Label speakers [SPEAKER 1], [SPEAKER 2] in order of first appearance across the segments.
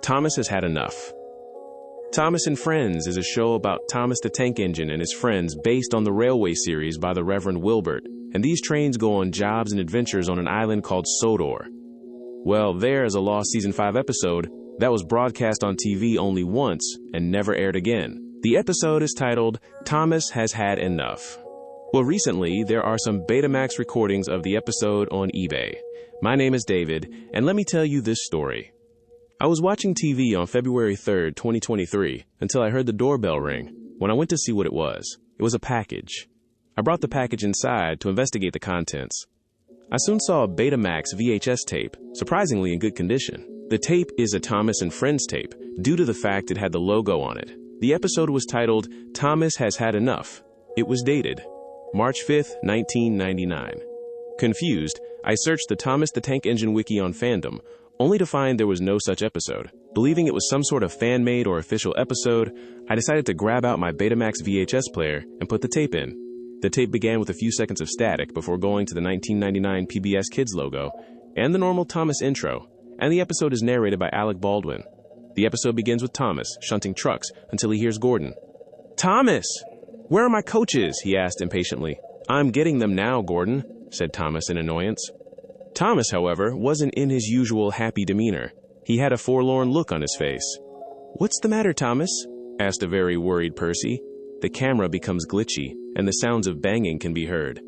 [SPEAKER 1] Thomas has had enough. Thomas and Friends is a show about Thomas the Tank Engine and his friends based on the Railway series by the Reverend Wilbert, and these trains go on jobs and adventures on an island called Sodor. Well, there is a lost Season 5 episode that was broadcast on TV only once and never aired again. The episode is titled, Thomas Has Had Enough. Well, recently, there are some Betamax recordings of the episode on eBay. My name is David, and let me tell you this story. I was watching TV on February 3rd, 2023, until I heard the doorbell ring. When I went to see what it was a package. I brought the package inside to investigate the contents. I soon saw a Betamax VHS tape, surprisingly in good condition. The tape is a Thomas and Friends tape, due to the fact it had the logo on it. The episode was titled, Thomas Has Had Enough. It was dated March 5th, 1999. Confused, I searched the Thomas the Tank Engine wiki on Fandom, only to find there was no such episode. Believing it was some sort of fan-made or official episode, I decided to grab out my Betamax VHS player and put the tape in. The tape began with a few seconds of static before going to the 1999 PBS Kids logo and the normal Thomas intro, and the episode is narrated by Alec Baldwin. The episode begins with Thomas shunting trucks until he hears Gordon. "Thomas! Where are my coaches?" he asked impatiently. "I'm getting them now, Gordon," said Thomas in annoyance. Thomas, however, wasn't in his usual happy demeanor. He had a forlorn look on his face. "What's the matter, Thomas?" asked a very worried Percy. The camera becomes glitchy, and the sounds of banging can be heard.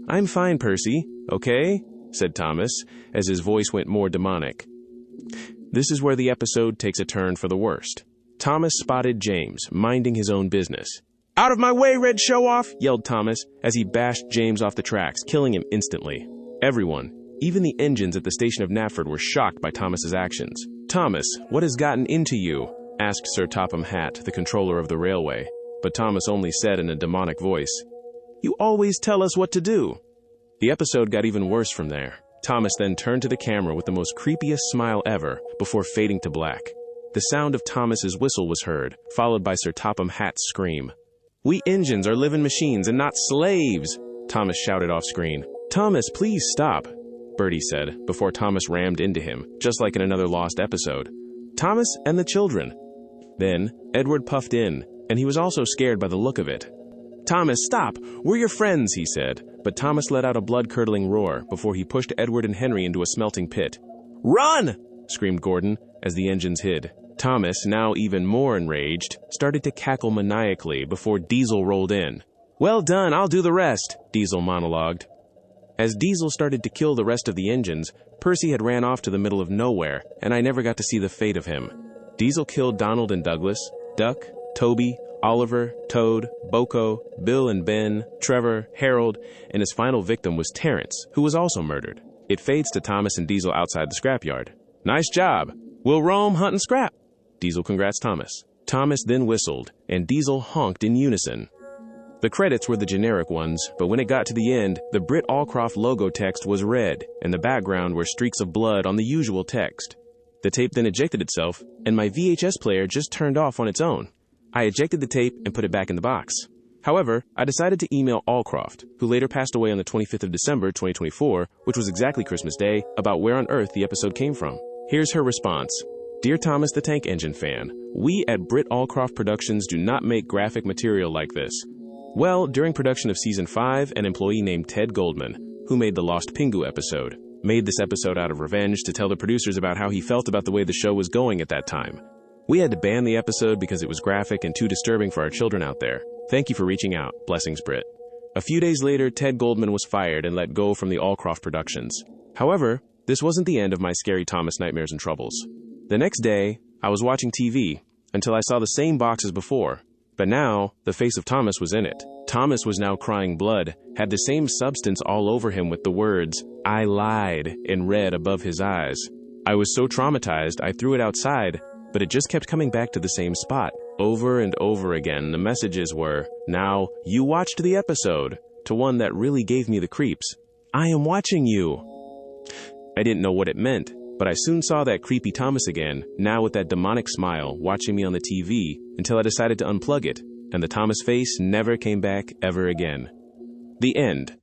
[SPEAKER 1] "I'm fine, Percy, okay?" said Thomas, as his voice went more demonic. This is where the episode takes a turn for the worst. Thomas spotted James, minding his own business. "Out of my way, Red Show-Off!" yelled Thomas, as he bashed James off the tracks, killing him instantly. Everyone, even the engines at the station of Knapford, were shocked by Thomas's actions. "Thomas, what has gotten into you?" asked Sir Topham Hatt, the controller of the railway. But Thomas only said in a demonic voice, "You always tell us what to do." The episode got even worse from there. Thomas then turned to the camera with the most creepiest smile ever before fading to black. The sound of Thomas's whistle was heard, followed by Sir Topham Hatt's scream. "We engines are living machines and not slaves," Thomas shouted off screen. "Thomas, please stop," Bertie said, before Thomas rammed into him, just like in another lost episode. "Thomas and the children." Then, Edward puffed in, and he was also scared by the look of it. "Thomas, stop! We're your friends," he said, but Thomas let out a blood-curdling roar before he pushed Edward and Henry into a smelting pit. "Run!" screamed Gordon, as the engines hid. Thomas, now even more enraged, started to cackle maniacally before Diesel rolled in. "Well done, I'll do the rest," Diesel monologued. As Diesel started to kill the rest of the engines, Percy had ran off to the middle of nowhere, and I never got to see the fate of him. Diesel killed Donald and Douglas, Duck, Toby, Oliver, Toad, Boko, Bill and Ben, Trevor, Harold, and his final victim was Terrence, who was also murdered. It fades to Thomas and Diesel outside the scrapyard. "Nice job. We'll roam, hunt, and scrap." Diesel congrats Thomas. Thomas then whistled, and Diesel honked in unison. The credits were the generic ones, but when it got to the end, the Britt Allcroft logo text was red, and the background were streaks of blood on the usual text. The tape then ejected itself, and my VHS player just turned off on its own. I ejected the tape and put it back in the box. However, I decided to email Allcroft, who later passed away on the 25th of December, 2024, which was exactly Christmas Day, about where on earth the episode came from. Here's her response. "Dear Thomas the Tank Engine fan, we at Britt Allcroft Productions do not make graphic material like this. Well, during production of Season 5, an employee named Ted Goldman, who made the Lost Pingu episode, made this episode out of revenge to tell the producers about how he felt about the way the show was going at that time. We had to ban the episode because it was graphic and too disturbing for our children out there. Thank you for reaching out. Blessings, Britt." A few days later, Ted Goldman was fired and let go from the Allcroft Productions. However, this wasn't the end of my scary Thomas nightmares and troubles. The next day, I was watching TV until I saw the same box as before. But now, the face of Thomas was in it. Thomas was now crying blood, had the same substance all over him with the words, "I lied," in red above his eyes. I was so traumatized, I threw it outside, but it just kept coming back to the same spot. Over and over again, the messages were, "Now, you watched the episode," to one that really gave me the creeps. "I am watching you." I didn't know what it meant, but I soon saw that creepy Thomas again, now with that demonic smile, watching me on the TV, until I decided to unplug it, and the Thomas face never came back ever again. The end.